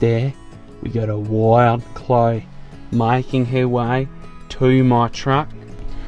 there, we got a wild Chloe making her way to my truck.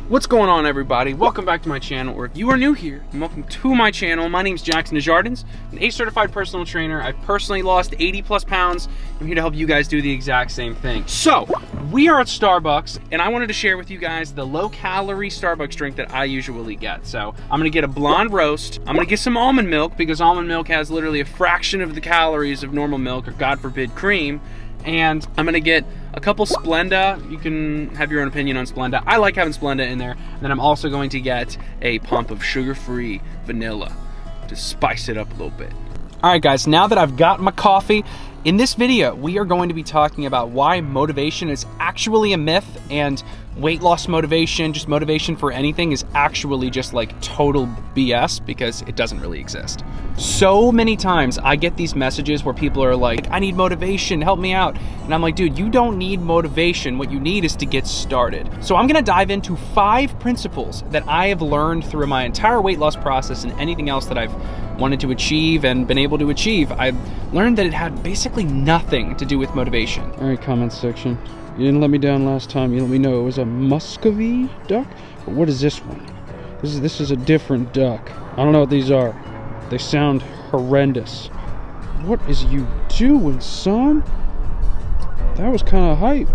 What's going on, everybody? Welcome back to my channel, or if you are new here, welcome to my channel. My name is Jackson Desjardins, an ACE certified personal trainer. I've personally lost 80+ pounds. I'm here to help you guys do the exact same thing. So, we are at Starbucks, and I wanted to share with you guys the low-calorie Starbucks drink that I usually get. So, I'm gonna get a blonde roast. I'm gonna get some almond milk, because almond milk has literally a fraction of the calories of normal milk, or God forbid, cream. And I'm gonna get a couple Splenda. You can have your own opinion on Splenda. I like having Splenda in there. And then I'm also going to get a pump of sugar-free vanilla to spice it up a little bit. All right, guys, now that I've got my coffee, in this video, we are going to be talking about why motivation is actually a myth, and weight loss motivation, just motivation for anything, is actually just like total BS, because it doesn't really exist. So many times I get these messages where people are like, I need motivation, help me out. And I'm like, dude, you don't need motivation. What you need is to get started. So I'm gonna dive into 5 principles that I have learned through my entire weight loss process and anything else that I've wanted to achieve and been able to achieve. I've learned that it had basically nothing to do with motivation. All right, comment section. You didn't let me down last time. You let me know it was a Muscovy duck. But what is this one? This is a different duck. I don't know what these are. They sound horrendous. What is you doing, son? That was kind of hype.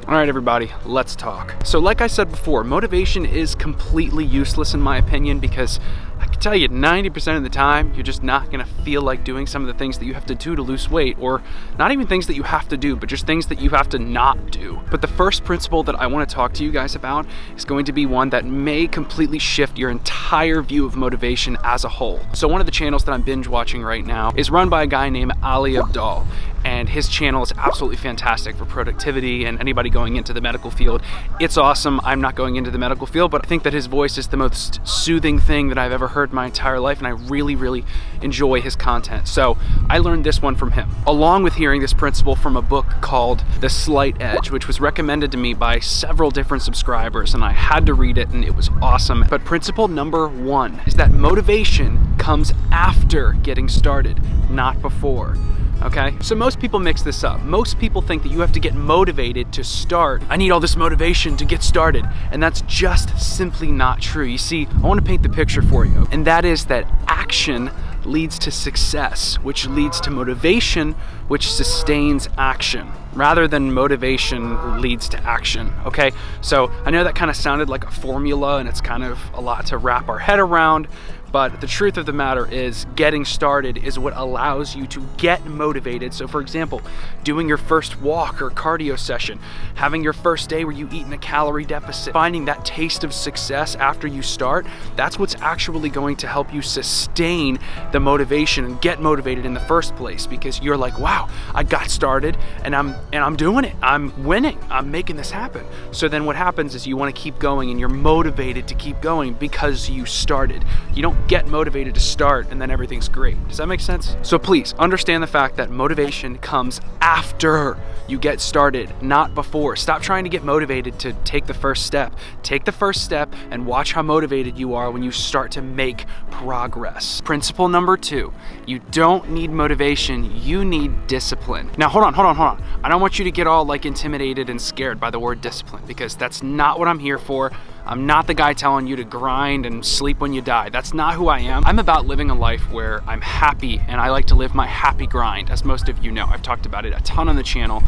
All right, everybody, let's talk. So like I said before, motivation is completely useless in my opinion, because I can tell you 90% of the time, you're just not gonna feel like doing some of the things that you have to do to lose weight, or not even things that you have to do, but just things that you have to not do. But the first principle that I wanna talk to you guys about is going to be one that may completely shift your entire view of motivation as a whole. So one of the channels that I'm binge watching right now is run by a guy named Ali Abdaal, and his channel is absolutely fantastic for productivity and anybody going into the medical field. It's awesome. I'm not going into the medical field, but I think that his voice is the most soothing thing that I've ever heard my entire life, and I really, really enjoy his content. So I learned this one from him, along with hearing this principle from a book called The Slight Edge, which was recommended to me by several different subscribers, and I had to read it, and it was awesome. But principle number 1 is that motivation comes after getting started, not before. Okay, so most people mix this up. Most people think that you have to get motivated to start. I need all this motivation to get started, and that's just simply not true. You see, I want to paint the picture for you, and that is that action leads to success, which leads to motivation, which sustains action, rather than motivation leads to action, okay? So I know that kind of sounded like a formula, and it's kind of a lot to wrap our head around, but the truth of the matter is getting started is what allows you to get motivated. So for example, doing your first walk or cardio session, having your first day where you eat in a calorie deficit, finding that taste of success after you start, that's what's actually going to help you sustain the motivation and get motivated in the first place, because you're like, wow, I got started and I'm doing it. I'm winning. I'm making this happen. So then what happens is you want to keep going, and you're motivated to keep going because you started. You don't get motivated to start and then everything's great. Does that make sense? So please understand the fact that motivation comes after you get started, not before. Stop trying to get motivated to take the first step. Take the first step and watch how motivated you are when you start to make progress. Principle number 2, you don't need motivation, you need discipline. Now hold on. I don't want you to get all like intimidated and scared by the word discipline, because that's not what I'm here for. I'm not the guy telling you to grind and sleep when you die. That's not who I am. I'm about living a life where I'm happy, and I like to live my happy grind, as most of you know. I've talked about it a ton on the channel.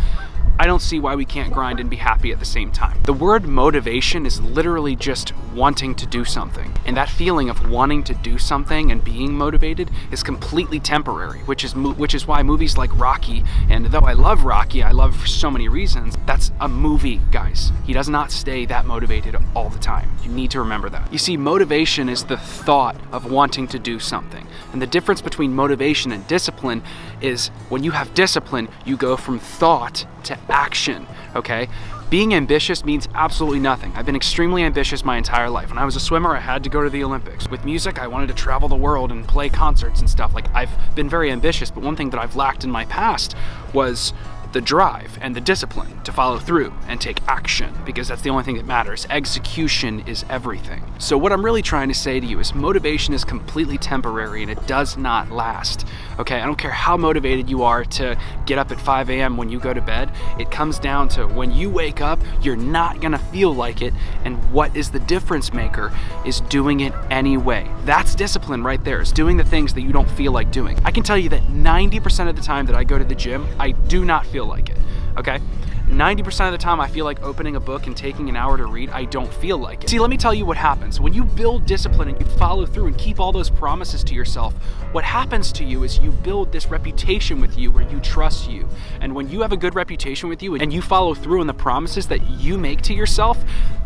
I don't see why we can't grind and be happy at the same time. The word motivation is literally just wanting to do something. And that feeling of wanting to do something and being motivated is completely temporary, which is why movies like Rocky, and though I love Rocky, I love for so many reasons, that's a movie, guys. He does not stay that motivated all the time. You need to remember that. You see, motivation is the thought of wanting to do something. And the difference between motivation and discipline is when you have discipline, you go from thought to action, okay? Being ambitious means absolutely nothing. I've been extremely ambitious my entire life. When I was a swimmer, I had to go to the Olympics. With music, I wanted to travel the world and play concerts and stuff. Like, I've been very ambitious, but one thing that I've lacked in my past was the drive and the discipline to follow through and take action, because that's the only thing that matters. Execution is everything. So what I'm really trying to say to you is motivation is completely temporary and it does not last. Okay, I don't care how motivated you are to get up at 5 a.m. when you go to bed. It comes down to when you wake up, you're not gonna feel like it, and what is the difference maker is doing it anyway. That's discipline right there, is doing the things that you don't feel like doing. I can tell you that 90% of the time that I go to the gym, I do not feel like it, okay? 90% of the time I feel like opening a book and taking an hour to read, I don't feel like it. See, let me tell you what happens. When you build discipline and you follow through and keep all those promises to yourself, what happens to you is you build this reputation with you where you trust you. And when you have a good reputation with you and you follow through on the promises that you make to yourself,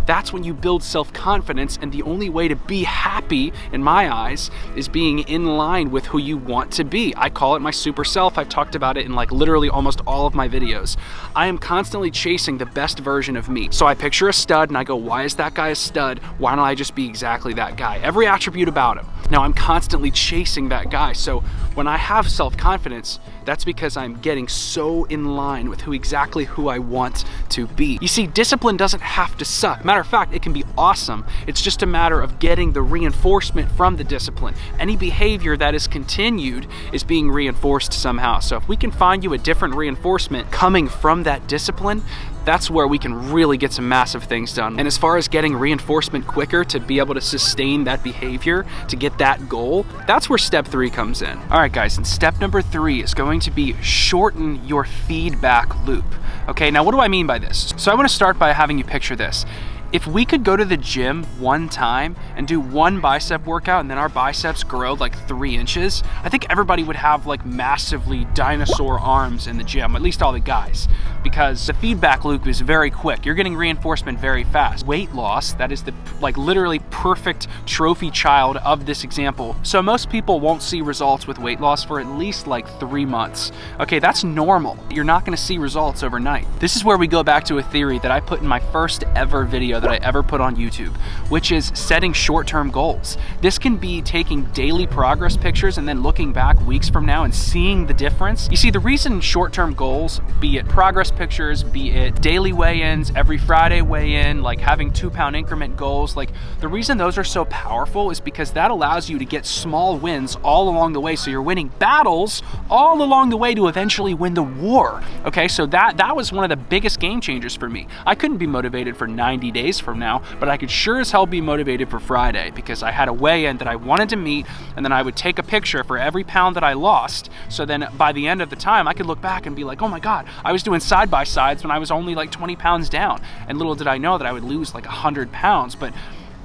that's when you build self-confidence, and the only way to be happy, in my eyes, is being in line with who you want to be. I call it my super self. I've talked about it in like literally almost all of my videos. I am constantly chasing the best version of me. So I picture a stud and I go, why is that guy a stud? Why don't I just be exactly that guy? Every attribute about him. Now I'm constantly chasing that guy. So when I have self-confidence, that's because I'm getting so in line with exactly who I want to be. You see, discipline doesn't have to suck. Matter of fact, it can be awesome. It's just a matter of getting the reinforcement from the discipline. Any behavior that is continued is being reinforced somehow. So if we can find you a different reinforcement coming from that discipline, that's where we can really get some massive things done. And as far as getting reinforcement quicker to be able to sustain that behavior, to get that goal, that's where step 3 comes in. All right, guys, and step number 3 is going to be shorten your feedback loop. Okay, now what do I mean by this? So I want to start by having you picture this. If we could go to the gym one time and do one bicep workout and then our biceps grow like 3 inches, I think everybody would have like massively dinosaur arms in the gym, at least all the guys, because the feedback loop is very quick. You're getting reinforcement very fast. Weight loss, that is the like literally perfect trophy child of this example. So most people won't see results with weight loss for at least like 3 months. Okay, that's normal. You're not gonna see results overnight. This is where we go back to a theory that I put in my first ever video that I ever put on YouTube, which is setting short-term goals. This can be taking daily progress pictures and then looking back weeks from now and seeing the difference. You see, the reason short-term goals, be it progress pictures, be it daily weigh-ins, every Friday weigh-in, like having 2-pound increment goals, like the reason those are so powerful is because that allows you to get small wins all along the way. So you're winning battles all along the way to eventually win the war. Okay, so that was one of the biggest game changers for me. I couldn't be motivated for 90 days from now, but I could sure as hell be motivated for Friday because I had a weigh-in that I wanted to meet, and then I would take a picture for every pound that I lost. So then by the end of the time, I could look back and be like, oh my God, I was doing side-by-sides when I was only like 20 pounds down. And little did I know that I would lose like 100 pounds, but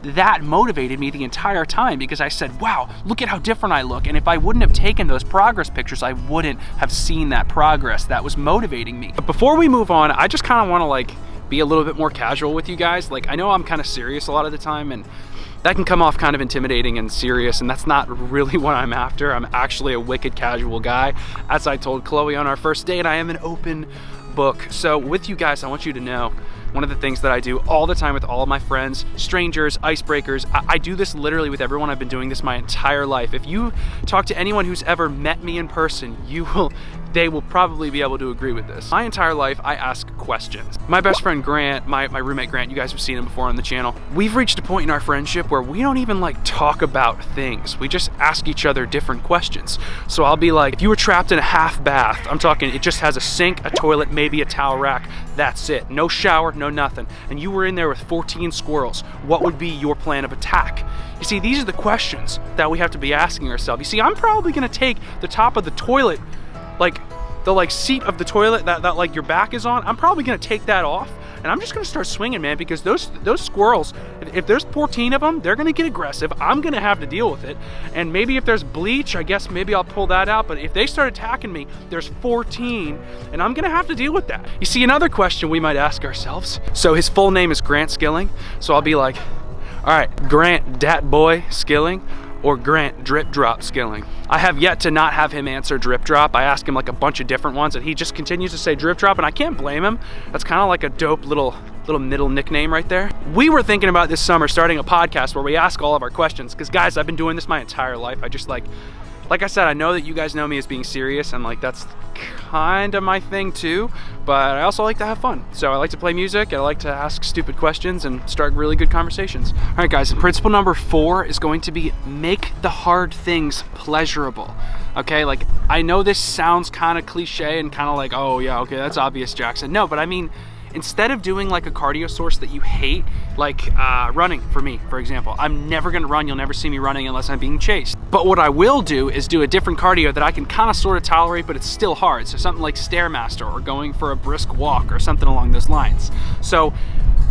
that motivated me the entire time because I said, wow, look at how different I look. And if I wouldn't have taken those progress pictures, I wouldn't have seen that progress. That was motivating me. But before we move on, I just kind of want to like be a little bit more casual with you guys. Like, I know I'm kind of serious a lot of the time, and that can come off kind of intimidating and serious, and that's not really what I'm after. I'm actually a wicked casual guy. As I told Chloe on our first date, I am an open book. So with you guys, I want you to know one of the things that I do all the time with all of my friends, strangers, icebreakers, I do this literally with everyone. I've been doing this my entire life. If you talk to anyone who's ever met me in person, they will probably be able to agree with this. My entire life, I ask questions. My best friend Grant, my roommate Grant, you guys have seen him before on the channel. We've reached a point in our friendship where we don't even like talk about things. We just ask each other different questions. So I'll be like, if you were trapped in a half bath, I'm talking, it just has a sink, a toilet, maybe a towel rack, that's it. No shower, no nothing. And you were in there with 14 squirrels. What would be your plan of attack? You see, these are the questions that we have to be asking ourselves. You see, I'm probably gonna take the top of the toilet, like the seat of the toilet that like your back is on, I'm probably gonna take that off and I'm just gonna start swinging, man, because those squirrels, if there's 14 of them, they're gonna get aggressive. I'm gonna have to deal with it. And maybe if there's bleach, I guess maybe I'll pull that out. But if they start attacking me, there's 14 and I'm gonna have to deal with that. You see, another question we might ask ourselves. So his full name is Grant Skilling. So I'll be like, all right, Grant Dat Boy Skilling, or Grant Drip Drop Skilling. I have yet to not have him answer Drip Drop. I ask him like a bunch of different ones and he just continues to say Drip Drop, and I can't blame him. That's kind of like a dope little middle nickname right there. We were thinking about this summer starting a podcast where we ask all of our questions, because guys, I've been doing this my entire life. I just like I said, I know that you guys know me as being serious, and like that's kind of my thing too, but I also like to have fun. So I like to play music, I like to ask stupid questions and start really good conversations. All right guys, principle number 4 is going to be make the hard things pleasurable. Okay, like I know this sounds kind of cliche and kind of like, oh yeah, okay, that's obvious, Jackson. No, but I mean, instead of doing like a cardio source that you hate, like running for me, for example, I'm never gonna run, you'll never see me running unless I'm being chased. But what I will do is do a different cardio that I can kind of sort of tolerate, but it's still hard. So something like Stairmaster or going for a brisk walk or something along those lines. So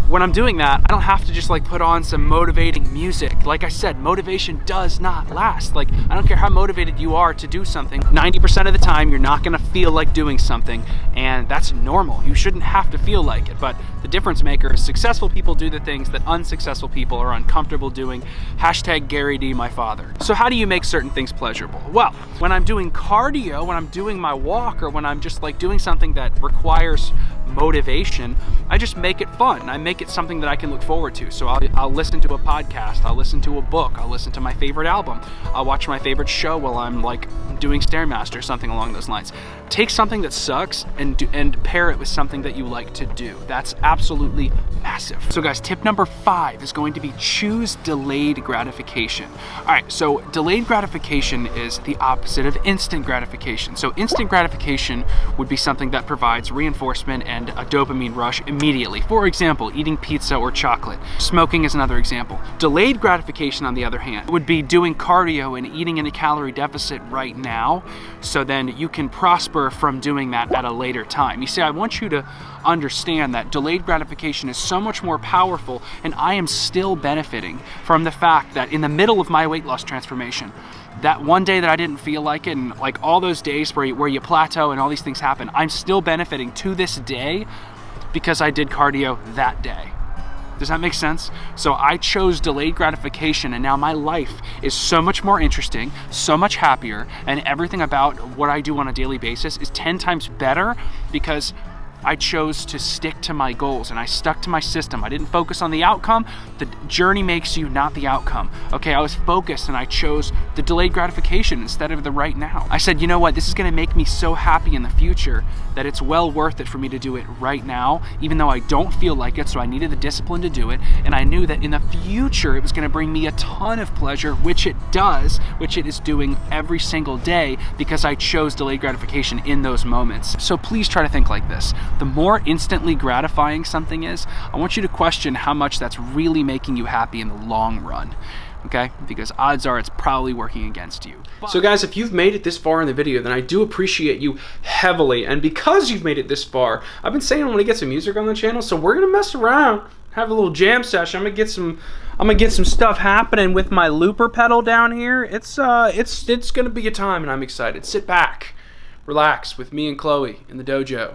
when I'm doing that, I don't have to just like put on some motivating music. Like I said, motivation does not last. Like, I don't care how motivated you are to do something, 90% of the time you're not gonna feel like doing something, and that's normal. You shouldn't have to feel like it, but the difference maker is successful people do the things that unsuccessful people are uncomfortable doing. Hashtag Gary D, my father. So how do you make certain things pleasurable? Well, when I'm doing cardio, when I'm doing my walk, or when I'm just like doing something that requires motivation, I just make it fun. I make it something that I can look forward to. So I'll listen to a podcast, I'll listen to a book, I'll listen to my favorite album, I'll watch my favorite show while I'm like doing Stairmaster, something along those lines. Take something that sucks and pair it with something that you like to do. That's absolutely massive. So guys, tip number 5 is going to be choose delayed gratification. All right, so delayed gratification is the opposite of instant gratification. So instant gratification would be something that provides reinforcement and a dopamine rush immediately. For example, eating pizza or chocolate. Smoking is another example. Delayed gratification, on the other hand, would be doing cardio and eating in a calorie deficit right now, so then you can prosper from doing that at a later time. You see, I want you to understand that delayed gratification is so much more powerful, and I am still benefiting from the fact that in the middle of my weight loss transformation, that one day that I didn't feel like it, and like all those days where you plateau and all these things happen, I'm still benefiting to this day because I did cardio that day. Does that make sense? So I chose delayed gratification, and now my life is so much more interesting, so much happier, and everything about what I do on a daily basis is 10 times better because I chose to stick to my goals and I stuck to my system. I didn't focus on the outcome. The journey makes you, not the outcome. Okay, I was focused and I chose the delayed gratification instead of the right now. I said, you know what, this is gonna make me so happy in the future that it's well worth it for me to do it right now, even though I don't feel like it, so I needed the discipline to do it, and I knew that in the future it was gonna bring me a ton of pleasure, which it does, which it is doing every single day because I chose delayed gratification in those moments. So please try to think like this. The more instantly gratifying something is, I want you to question how much that's really making you happy in the long run, okay? Because odds are it's probably working against you. So guys, if you've made it this far in the video, then I do appreciate you heavily. And because you've made it this far, I've been saying I want to get some music on the channel, so we're gonna mess around, have a little jam session. I'm gonna get some stuff happening with my looper pedal down here. It's gonna be a time, and I'm excited. Sit back, relax with me and Chloe in the dojo.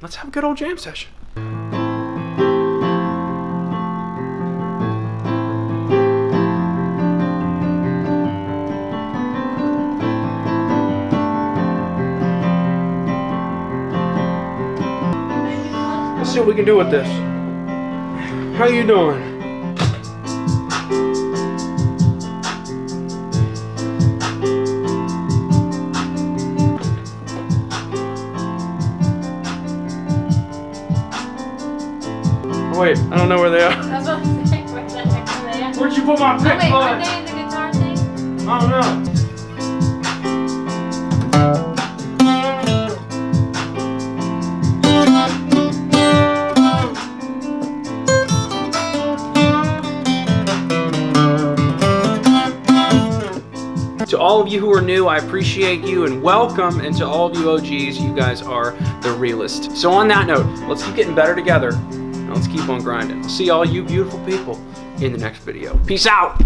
Let's have a good old jam session. Let's see what we can do with this. How you doing? Wait, I don't know where they are. That's what I'm saying. Where the heck are they at? Where'd you put my picks? Oh, wait, are they in the guitar thing? I don't know. To all of you who are new, I appreciate you and welcome, and to all of you OGs, you guys are the realest. So on that note, let's keep getting better together, and let's keep on grinding. I'll see all you beautiful people in the next video. Peace out!